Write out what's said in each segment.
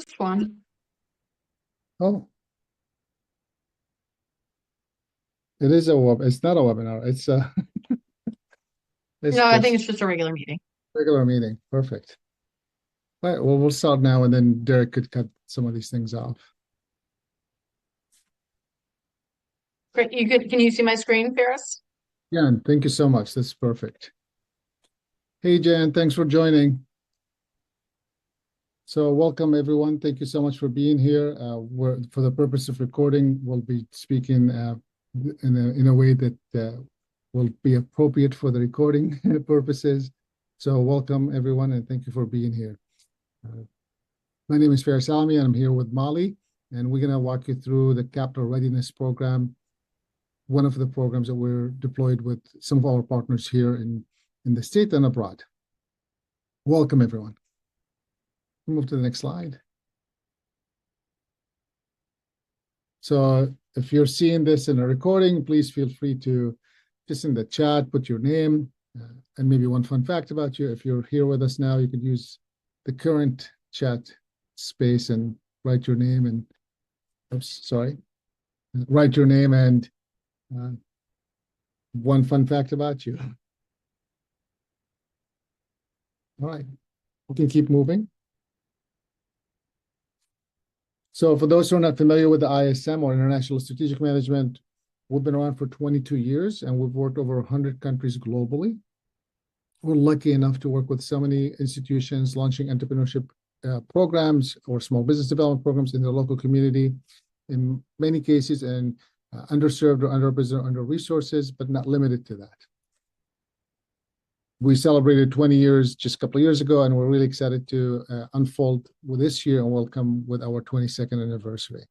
this one. Oh, it is it's not a webinar. It's it's No, I think just it's just a regular meeting. regular meeting. Perfect. All right, well, we'll start now, and then Derek could cut some of these things off. Great. Can you see my screen, Ferris? Jan, thank you so much. That's perfect. Hey, Jan, thanks for joining. So welcome, everyone. Thank you so much for being here. For the purpose of recording, we'll be speaking in a way that will be appropriate for the recording purposes. So welcome, everyone, and thank you for being here. My name is Ferris Alami, and I'm here with Molly, and we're going to walk you through the Capital Readiness Program, one of the programs that we're deployed with some of our partners here in the state and abroad. Welcome, everyone. We'll move to the next slide. So if you're seeing this in a recording, please feel free to just in the chat, put your name and maybe one fun fact about you. If you're here with us now, you could use the current chat space and write your name and, write your name and one fun fact about you. All right, we can keep moving. So for those who are not familiar with the ISM, or International Strategic Management, we've been around for 22 years and we've worked over 100 countries globally. We're lucky enough to work with so many institutions launching entrepreneurship programs or small business development programs in the local community, in many cases in underserved or underrepresented, under-resources, but not limited to that. We celebrated 20 years just a couple of years ago, and we're really excited to unfold with this year, and we'll come with our 22nd anniversary.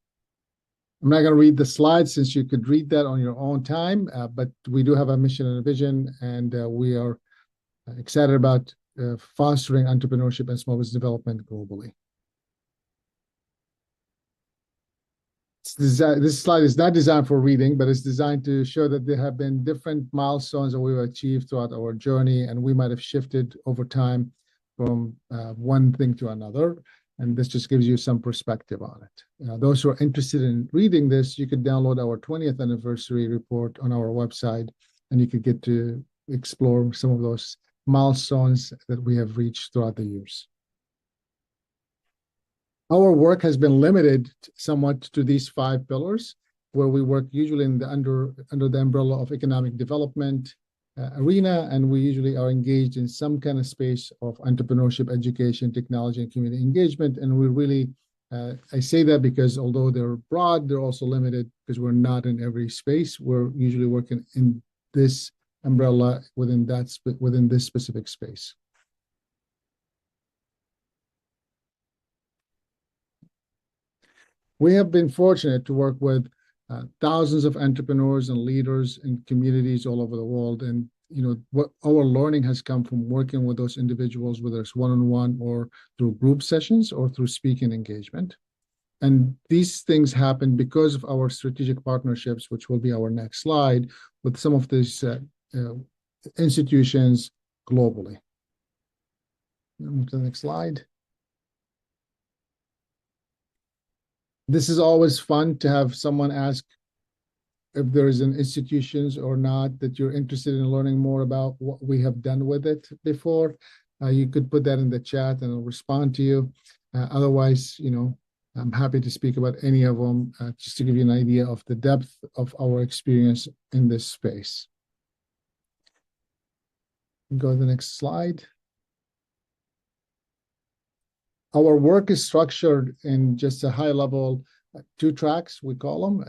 I'm not going to read the slides since you could read that on your own time, but we do have a mission and a vision, and we are excited about fostering entrepreneurship and small business development globally. This slide is not designed for reading, but it's designed to show that there have been different milestones that we've achieved throughout our journey, and we might have shifted over time from one thing to another. And this just gives you some perspective on it. Those who are interested in reading this, you could download our 20th anniversary report on our website, and you could get to explore some of those milestones that we have reached throughout the years. Our work has been limited somewhat to these 5 pillars, where we work usually in the under the umbrella of economic development arena, and we usually are engaged in some kind of space of entrepreneurship, education, technology, and community engagement. And we really, I say that because although they're broad, they're also limited because we're not in every space. We're usually working in this umbrella within this specific space. We have been fortunate to work with thousands of entrepreneurs and leaders in communities all over the world. And, what our learning has come from working with those individuals, whether it's one-on-one or through group sessions or through speaking engagement. And these things happen because of our strategic partnerships, which will be our next slide, with some of these institutions globally. Move to the next slide. This is always fun to have someone ask if there is an institutions or not that you're interested in learning more about what we have done with it before. You could put that in the chat and I'll respond to you. Otherwise, I'm happy to speak about any of them just to give you an idea of the depth of our experience in this space. Go to the next slide. Our work is structured in just a high level, 2 tracks, we call them,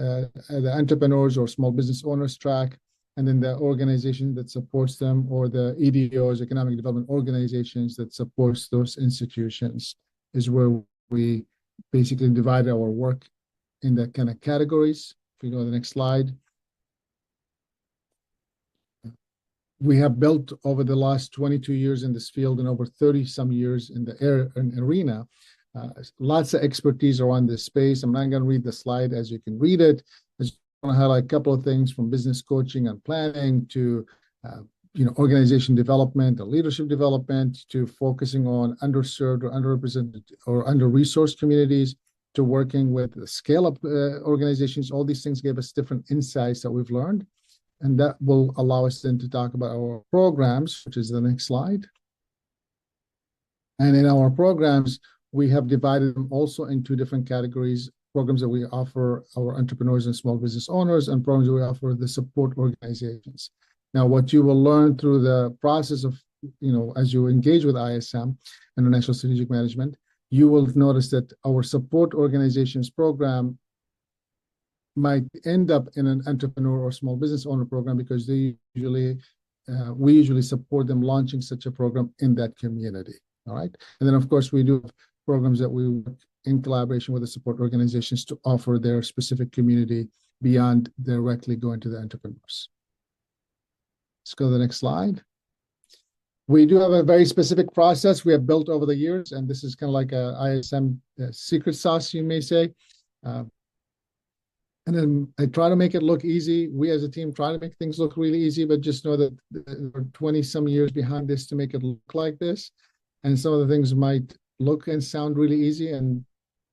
the entrepreneurs or small business owners track, and then the organization that supports them, or the EDOs, economic development organizations that supports those institutions, is where we basically divide our work in the kind of categories. If we go to the next slide. We have built over the last 22 years in this field and over 30 some years in the arena, lots of expertise around this space. I'm not going to read the slide as you can read it. I just want to highlight a couple of things from business coaching and planning to organization development or leadership development, to focusing on underserved or underrepresented or under-resourced communities, to working with scale-up organizations. All these things gave us different insights that we've learned. And that will allow us then to talk about our programs, which is the next slide. And in our programs, we have divided them also into different categories: programs that we offer our entrepreneurs and small business owners, and programs that we offer the support organizations. Now, what you will learn through the process of, as you engage with ISM, International Strategic Management, you will notice that our support organizations program might end up in an entrepreneur or small business owner program, because we usually support them launching such a program in that community. All right. And then, of course, we do programs that we work in collaboration with the support organizations to offer their specific community beyond directly going to the entrepreneurs. Let's go to the next slide. We do have a very specific process we have built over the years, and this is kind of like a ISM secret sauce, you may say. And then I try to make it look easy. We as a team try to make things look really easy, but just know that we're 20-some years behind this to make it look like this. And some of the things might look and sound really easy, and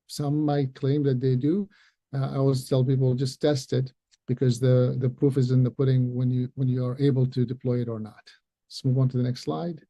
some might claim that they do. I always tell people, just test it, because the proof is in the pudding when you are able to deploy it or not. Let's move on to the next slide.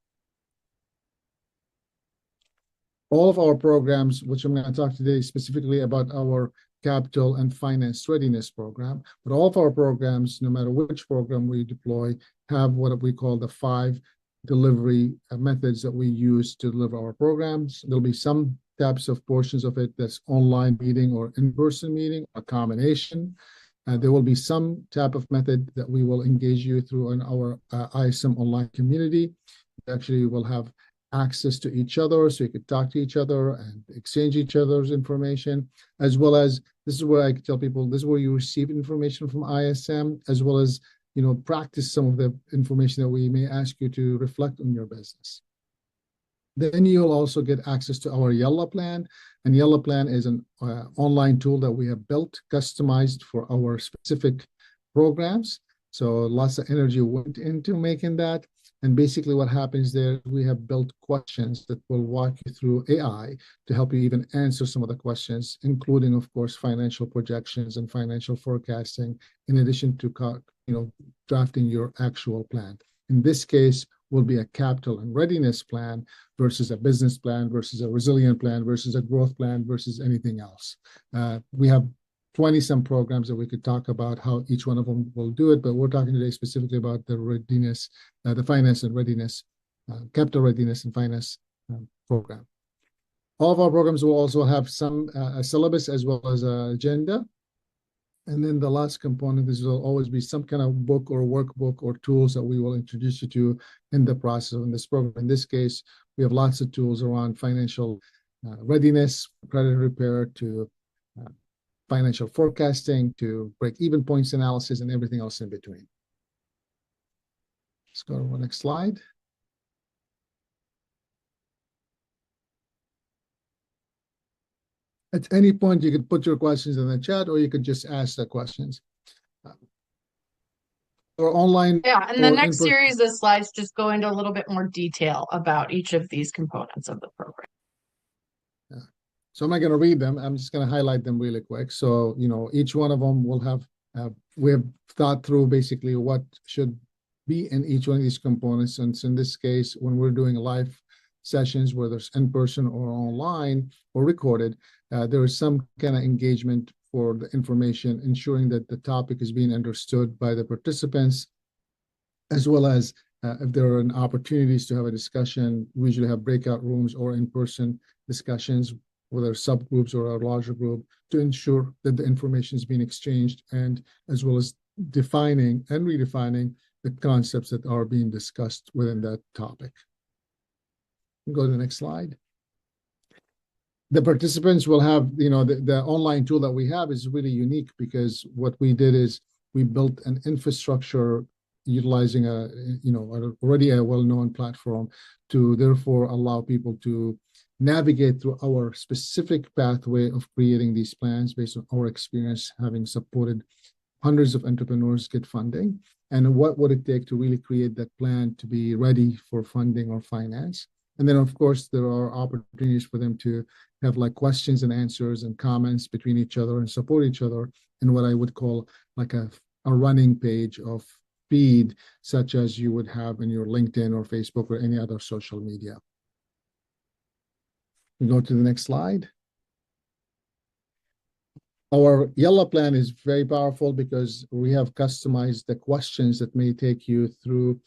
All of our programs, which I'm going to talk today specifically about our Capital and Finance Readiness Program, but all of our programs, no matter which program we deploy, have what we call the 5 delivery methods that we use to deliver our programs. There'll be some types of portions of it that's online meeting or in-person meeting, a combination. There will be some type of method that we will engage you through in our ISM online community. Actually, we'll have access to each other, so you could talk to each other and exchange each other's information, as well as, this is where I tell people, this is where you receive information from ISM, as well as practice some of the information that we may ask you to reflect on your business. Then you'll also get access to our Yellow Plan. And Yellow Plan is an online tool that we have built, customized for our specific programs. So lots of energy went into making that. And basically what happens there, we have built questions that will walk you through AI to help you even answer some of the questions, including, of course, financial projections and financial forecasting, in addition to drafting your actual plan. In this case, will be a capital and readiness plan versus a business plan versus a resilient plan versus a growth plan versus anything else. We have 20-some programs that we could talk about how each one of them will do it, but we're talking today specifically about the readiness, the finance and readiness, capital readiness and finance program. All of our programs will also have some a syllabus as well as an agenda. And then the last component is will always be some kind of book or workbook or tools that we will introduce you to in the process of this program. In this case, we have lots of tools around financial readiness, credit repair, to financial forecasting, to break-even points analysis, and everything else in between. Let's go to the next slide. At any point, you could put your questions in the chat, or you could just ask the questions. Or online. Yeah, and the next series of slides just go into a little bit more detail about each of these components of the program. Yeah. So I'm not going to read them. I'm just going to highlight them really quick. So, each one of them will have, we have thought through basically what should be in each one of these components. And so in this case, when we're doing live sessions, whether it's in person or online or recorded, there is some kind of engagement for the information, ensuring that the topic is being understood by the participants, as well as if there are opportunities to have a discussion. We usually have breakout rooms or in-person discussions, whether subgroups or a larger group, to ensure that the information is being exchanged, and as well as defining and redefining the concepts that are being discussed within that topic. Go to the next slide. The participants will have, the online tool that we have is really unique, because what we did is we built an infrastructure utilizing already a well-known platform to therefore allow people to navigate through our specific pathway of creating these plans based on our experience having supported hundreds of entrepreneurs get funding. and what would it take to really create that plan to be ready for funding or finance. And then, of course, there are opportunities for them to have like questions and answers and comments between each other and support each other in what I would call like a running page of feed, such as you would have in your LinkedIn or Facebook or any other social media. We go to the next slide. Our yellow plan is very powerful because we have customized the questions that may take you through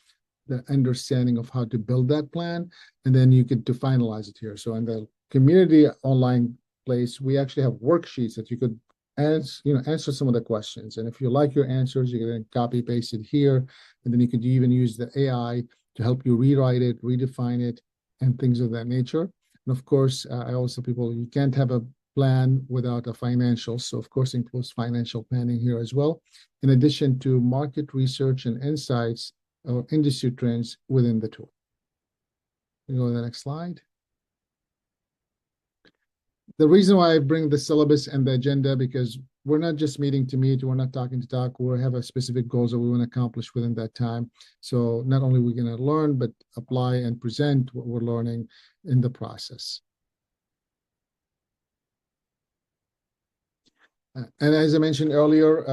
the understanding of how to build that plan, and then you get to finalize it here. So in the community online place, we actually have worksheets that you could answer some of the questions. And if you like your answers, you can copy paste it here, and then you could even use the AI to help you rewrite it, redefine it, and things of that nature. And of course, I always tell people you can't have a plan without a financial. So of course, includes financial planning here as well, in addition to market research and insights or industry trends within the tool. We go to the next slide. The reason why I bring the syllabus and the agenda, because we're not just meeting to meet, we're not talking to talk, we have a specific goals that we want to accomplish within that time. So not only are we going to learn, but apply and present what we're learning in the process. And as I mentioned earlier,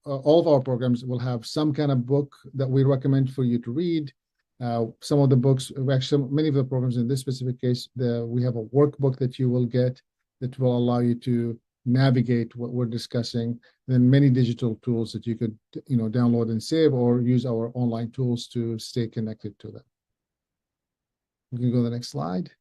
all of our programs will have some kind of book that we recommend for you to read. Some of the books, actually, many of the programs in this specific case, we have a workbook that you will get that will allow you to navigate what we're discussing. Then many digital tools that you could, download and save, or use our online tools to stay connected to them. We can go to the next slide.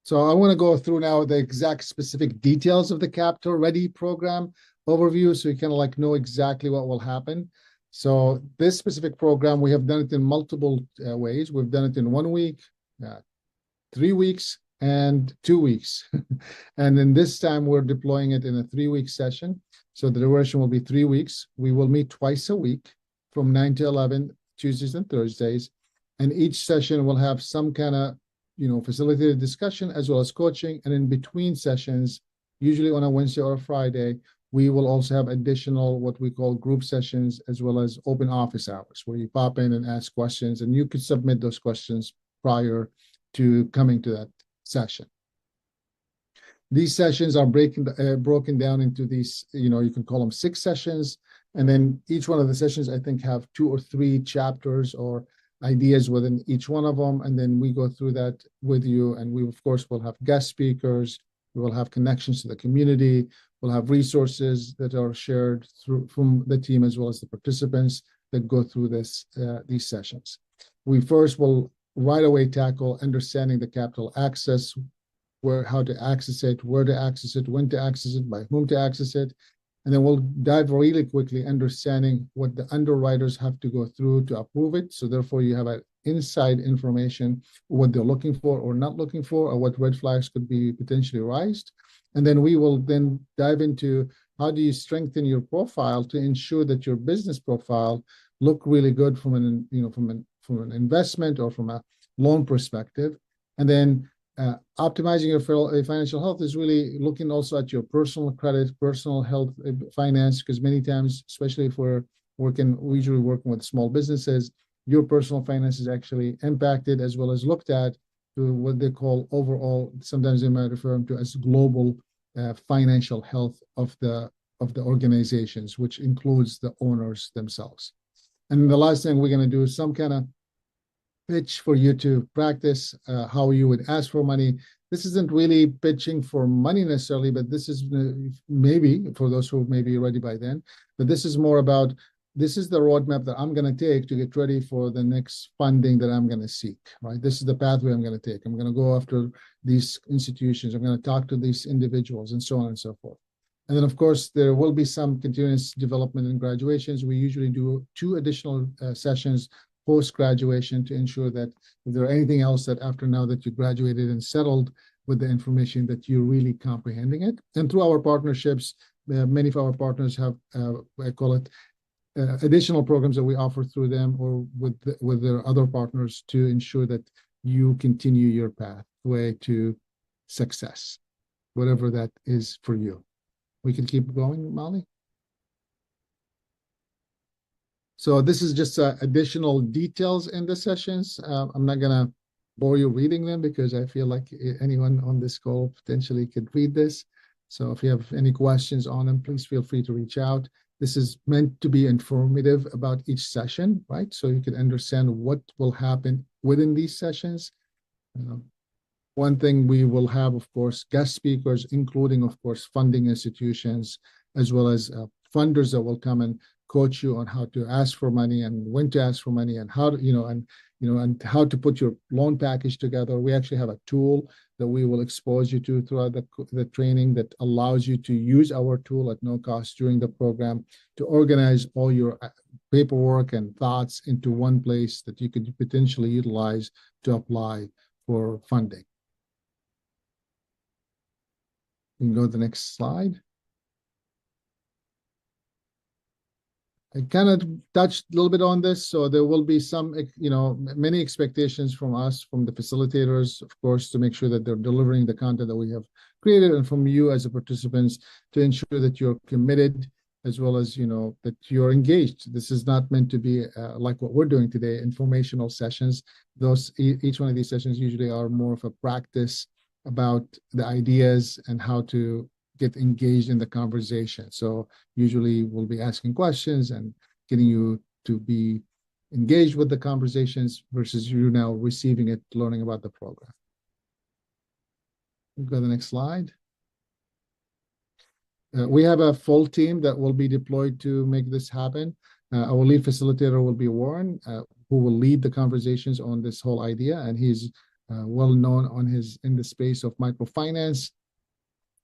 So I want to go through now the exact specific details of the Capital Ready program overview, so you kind of like know exactly what will happen. So this specific program, we have done it in multiple ways. We've done it in 1 week, 3 weeks, and 2 weeks. And then this time we're deploying it in a 3-week session. So the duration will be 3 weeks. We will meet twice a week from 9 to 11, Tuesdays and Thursdays. And each session will have some kind of facilitated discussion as well as coaching. And in between sessions, usually on a Wednesday or a Friday, we will also have additional what we call group sessions, as well as open office hours, where you pop in and ask questions, and you could submit those questions prior to coming to that session. These sessions are broken down into these, you can call them 6 sessions. And then each one of the sessions, I think, have 2 or 3 chapters or ideas within each one of them. And then we go through that with you. And we, of course, will have guest speakers. We will have connections to the community. We'll have resources that are shared from the team, as well as the participants that go through these sessions. We first will right away tackle understanding the capital access, how to access it, where to access it, when to access it, by whom to access it. And then we'll dive really quickly understanding what the underwriters have to go through to approve it. So therefore, you have an inside information, what they're looking for or not looking for, or what red flags could be potentially raised. And then we will then dive into how do you strengthen your profile to ensure that your business profile look really good from an investment or from a loan perspective. And then optimizing your financial health is really looking also at your personal credit, personal health, finance, because many times, especially if we're usually working with small businesses, your personal finance is actually impacted, as well as looked at to what they call overall, sometimes they might refer to as global financial health of the organizations, which includes the owners themselves. And the last thing we're going to do is some kind of pitch for you to practice how you would ask for money. This isn't really pitching for money necessarily, but this is maybe for those who may be ready by then. But this is more about, this is the roadmap that I'm going to take to get ready for the next funding that I'm going to seek, right? This is the pathway I'm going to take. I'm going to go after these institutions. I'm going to talk to these individuals, and so on and so forth. And then, of course, there will be some continuous development and graduations. We usually do 2 additional sessions post-graduation to ensure that if there are anything else that after now that you graduated and settled with the information, that you're really comprehending it. And through our partnerships, many of our partners have, I call it, additional programs that we offer through them or with their other partners to ensure that you continue your pathway to success, whatever that is for you. We can keep going, Molly? So this is just additional details in the sessions. I'm not gonna bore you reading them because I feel like anyone on this call potentially could read this. So if you have any questions on them, please feel free to reach out. This is meant to be informative about each session, right? So you can understand what will happen within these sessions. One thing we will have, of course, guest speakers, including, of course, funding institutions, as well as funders that will come and coach you on how to ask for money and when to ask for money and how to, and how to put your loan package together. We actually have a tool that we will expose you to throughout the training that allows you to use our tool at no cost during the program to organize all your paperwork and thoughts into one place that you could potentially utilize to apply for funding. You can go to the next slide. I kind of touched a little bit on this, so there will be some, many expectations from us, from the facilitators, of course, to make sure that they're delivering the content that we have created, and from you as a participants to ensure that you're committed, as well as, that you're engaged. This is not meant to be like what we're doing today, informational sessions. Each one of these sessions usually are more of a practice about the ideas and how to get engaged in the conversation. So usually we'll be asking questions and getting you to be engaged with the conversations versus you now receiving it, learning about the program. We'll go to the next slide. We have a full team that will be deployed to make this happen. Our lead facilitator will be Warren, who will lead the conversations on this whole idea, and he's well known in the space of microfinance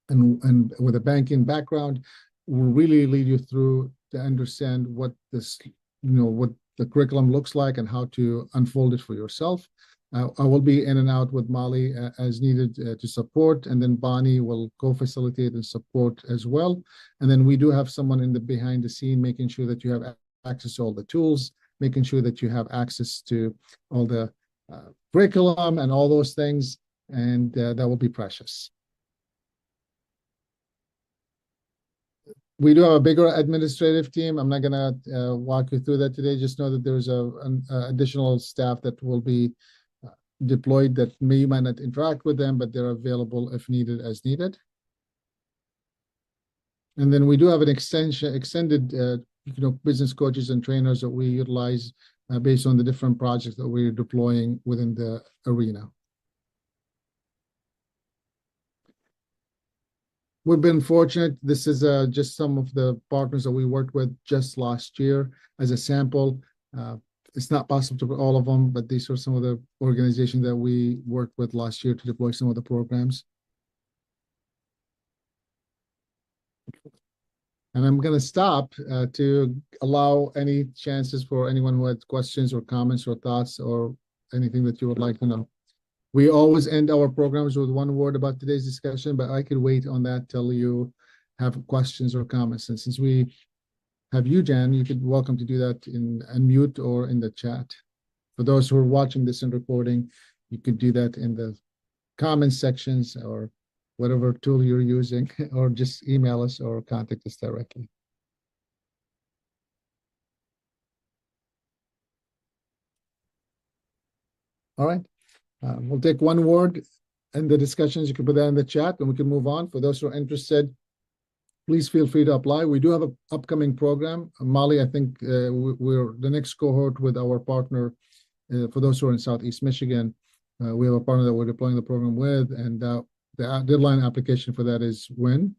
and with a banking background. Will really lead you through to understand what what the curriculum looks like and how to unfold it for yourself. I will be in and out with Molly as needed to support, and then Bonnie will co-facilitate and support as well. And then we do have someone in the behind the scene making sure that you have access to all the tools, making sure that you have access to all the curriculum and all those things, and that will be precious. We do have a bigger administrative team. I'm not going to walk you through that today. Just know that there's an additional staff that will be deployed that you might not interact with them, but they're available if needed as needed. And then we do have an extended business coaches and trainers that we utilize based on the different projects that we're deploying within the arena. We've been fortunate. This is just some of the partners that we worked with just last year as a sample. It's not possible to put all of them, but these are some of the organizations that we worked with last year to deploy some of the programs. And I'm going to stop to allow any chances for anyone who had questions or comments or thoughts or anything that you would like to know. We always end our programs with one word about today's discussion, but I could wait on that till you have questions or comments. And since we have you, Jan, you could welcome to do that in unmute or in the chat. For those who are watching this in recording, you could do that in the comments sections or whatever tool you're using, or just email us or contact us directly. All right. We'll take one word in the discussions. You can put that in the chat and we can move on. For those who are interested, please feel free to apply. We do have an upcoming program. Molly, I think we're the next cohort with our partner. For those who are in Southeast Michigan, we have a partner that we're deploying the program with, and the deadline application for that is when?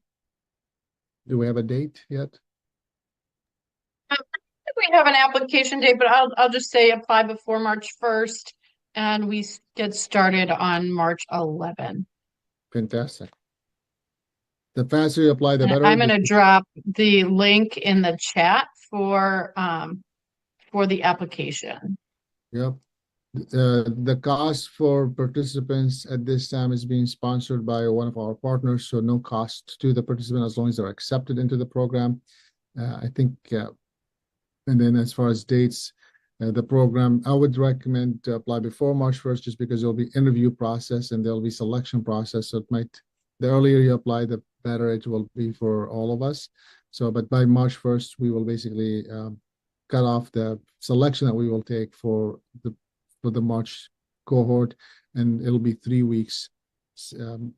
Do we have a date yet? I think we have an application date, but I'll just say apply before March 1st. And we get started on March 11. Fantastic. The faster you apply, the better. I'm going to drop the link in the chat for the application. Yep. The cost for participants at this time is being sponsored by one of our partners, so no cost to the participant as long as they're accepted into the program. I think, and then as far as dates, the program, I would recommend to apply before March 1st, just because there'll be interview process and there'll be selection process. So the earlier you apply, the better it will be for all of us. So, but by March 1st, we will basically cut off the selection that we will take for the March cohort, and it'll be 3 weeks,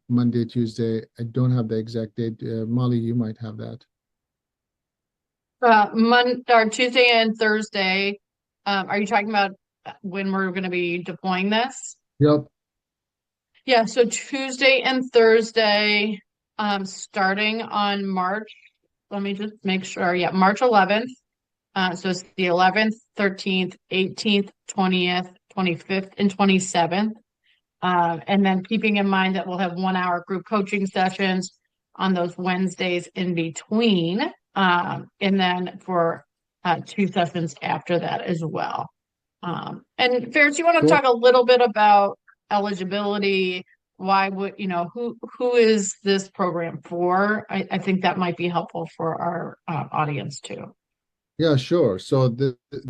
Monday, Tuesday. I don't have the exact date. Molly, you might have that. Monday or Tuesday and Thursday. Are you talking about when we're going to be deploying this? Yep. Yeah, so Tuesday and Thursday, starting on March, let me just make sure. Yeah, March 11th. So it's the 11th, 13th, 18th, 20th, 25th, and 27th. And then keeping in mind that we'll have 1 hour group coaching sessions on those Wednesdays in between. And then for 2 sessions after that as well. And Ferris, you want to Cool. talk a little bit about eligibility? Why would, who is this program for? I think that might be helpful for our audience too. Yeah, sure. So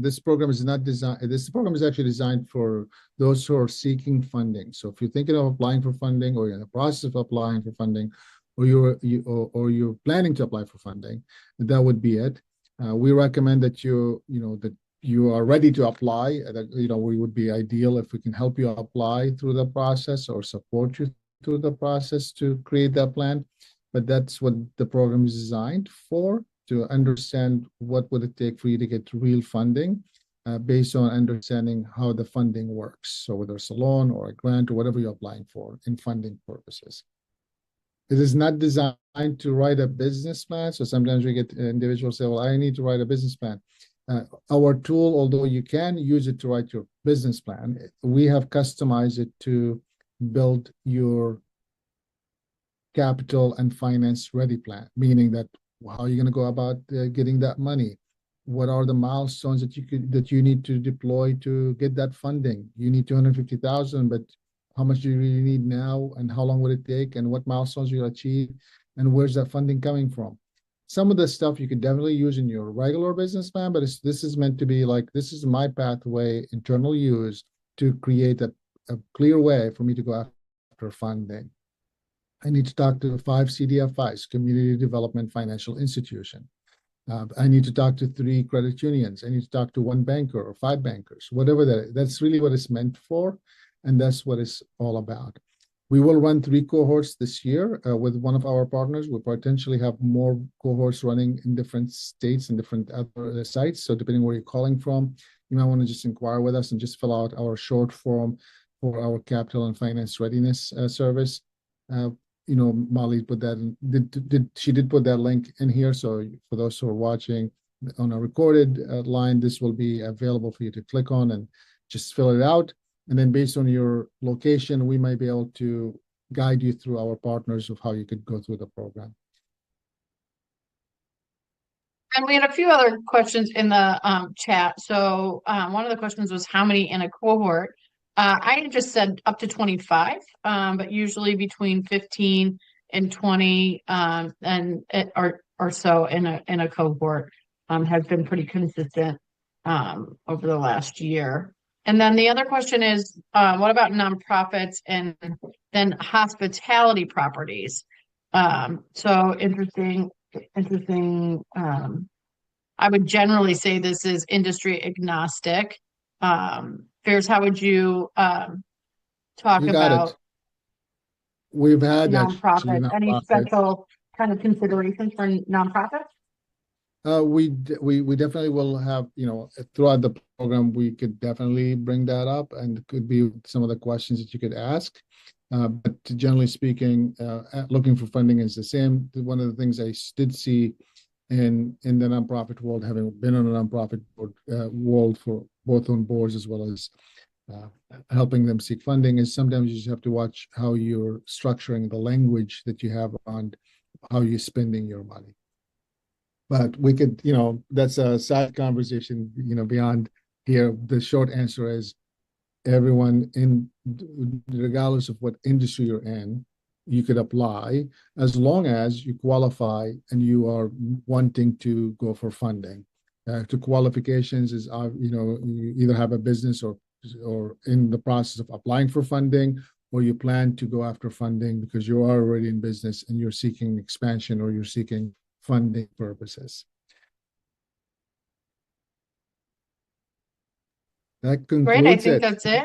this program is not designed. This program is actually designed for those who are seeking funding. So if you're thinking of applying for funding, or you're in the process of applying for funding, or you're planning to apply for funding, that would be it. We recommend that that you are ready to apply. That we would be ideal if we can help you apply through the process or support you through the process to create that plan. But that's what the program is designed for, to understand what would it take for you to get real funding based on understanding how the funding works. So whether it's a loan or a grant or whatever you're applying for in funding purposes. It is not designed to write a business plan. So sometimes we get individuals say, well, I need to write a business plan. Our tool, although you can use it to write your business plan, we have customized it to build your capital and finance ready plan, meaning that how are you going to go about getting that money? What are the milestones that you need to deploy to get that funding? You need 250,000, but how much do you really need now, and how long will it take, and what milestones you'll achieve, and where's that funding coming from? Some of the stuff you could definitely use in your regular business plan, but this is meant to be like, this is my pathway, internal use, to create a clear way for me to go after funding. I need to talk to 5 CDFIs, Community Development Financial Institution. I need to talk to 3 credit unions. I need to talk to 1 banker or 5 bankers, whatever that is. That's really what it's meant for, and that's what it's all about. We will run 3 cohorts this year with one of our partners. We'll potentially have more cohorts running in different states and different other sites. So depending where you're calling from, you might want to just inquire with us and just fill out our short form for our Capital and Finance Readiness service. Molly put that in, she did put that link in here. So for those who are watching on a recorded line, this will be available for you to click on and just fill it out. And then based on your location, we might be able to guide you through our partners of how you could go through the program. And we had a few other questions in the chat. So one of the questions was how many in a cohort? I just said up to 25, but usually between 15 and 20 or so in a cohort has been pretty consistent over the last year. And then the other question is, what about nonprofits and then hospitality properties? So interesting. I would generally say this is industry agnostic. Ferris, how would you talk about We've had nonprofits? Any special kind of considerations for nonprofits? We definitely will have, throughout the program, we could definitely bring that up, and it could be some of the questions that you could ask. But generally speaking, looking for funding is the same. One of the things I did see in the nonprofit world, having been on a nonprofit world for both on boards as well as helping them seek funding, is sometimes you just have to watch how you're structuring the language that you have on how you're spending your money. But we could, that's a side conversation, beyond here. The short answer is everyone, regardless of what industry you're in, you could apply as long as you qualify and you are wanting to go for funding. To qualifications is, you either have a business or in the process of applying for funding, or you plan to go after funding because you are already in business and you're seeking expansion or you're seeking funding purposes. That Great, I concludes think it. that's it.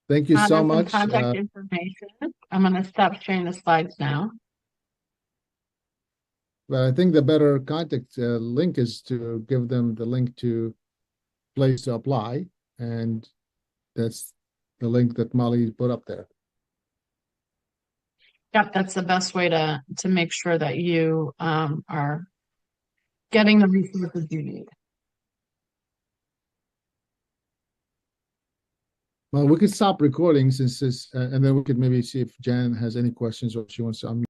Thank you so There's some much. contact information. I'm gonna stop sharing the slides now. But I think the better contact link is to give them the link to place to apply, and that's the link that Molly put up there. Yep, that's the best way to make sure that you are getting the resources you need. Well, we could stop recording since this, and then we could maybe see if Jan has any questions or she wants to unmute.